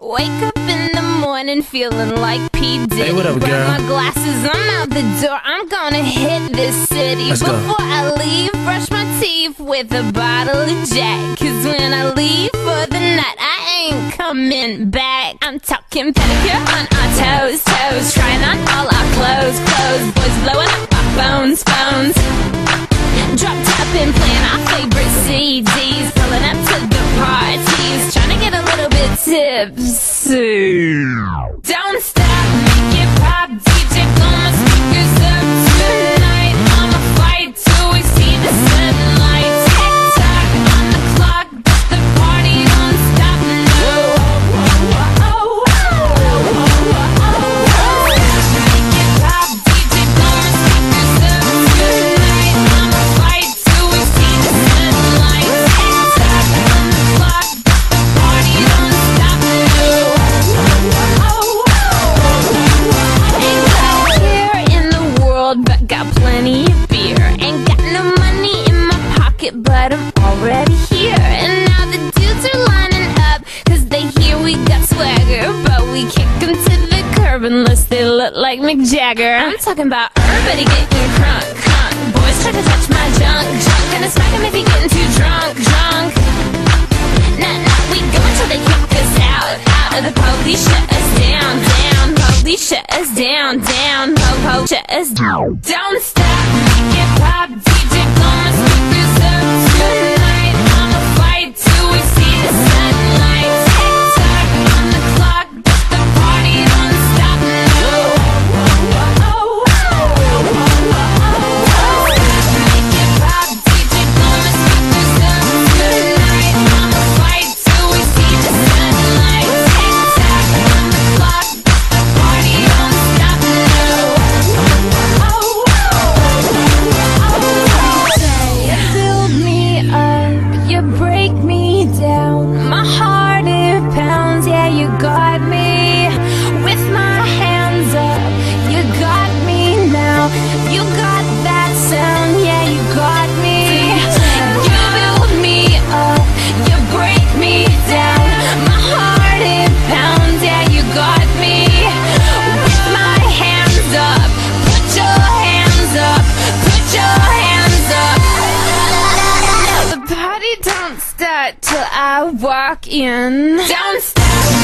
Wake up in the morning feeling like P. Diddy. Hey, what up, Grab girl? my glasses, I'm out the door. I'm gonna hit this city. Let's go. Before I leave, brush my teeth with a bottle of Jack. Cause when I leave for the night, I ain't coming back. I'm talking pedicure on our toes, toes. Trying on all our clothes, clothes. Boys blowing up our phones, phones. Drop top and playing our favorite CDs. Pulling up to the parties, trying to get a little bit tipsy. Don't stop, make it pop, DJ blow my speakers up tonight. I'ma fight till we see the sunlight. Tick tock on the clock, but the party don't stop. No. Make it pop, DJ blow my speakers up tonight. I'ma fight till we see the sunlight. Tick tock on the clock, but the party don't stop. No. Ain't got care in the world, but got plenty of beer. Ain't got no money in my pocket, but I'm already here. And now the dudes are lining up, cause they hear we got swagger. But we kick them to the curb unless they look like Mick Jagger. I'm talking about everybody getting crunk, crunk. Boys try to touch my junk, junk. Gonna smack him if he getting too drunk, drunk. Nah, nah, we go until they kick us out, out. Of the police shut us down, down. Police shut us down, down. Po-po shut us down. Don't stop, make it pop, DJ blow my speakers up tonight. I'ma fight till we see the sunlight. Tick tock on the clock, but the party don't stop. No. Make it pop, DJ blow my speakers up tonight. I'ma fight till we see the sunlight. Tick tock on the clock, but the party don't stop. You build me up, you break me down. My heart it pounds, yeah, you got me. With my hands up, you got me now. You got that sound, yeah, you got me. You build me up, you break me down. My heart it pounds, yeah, you got me. With my hands up, put your hands up, put your hands up. The party don't start till I walk in. Don't stop.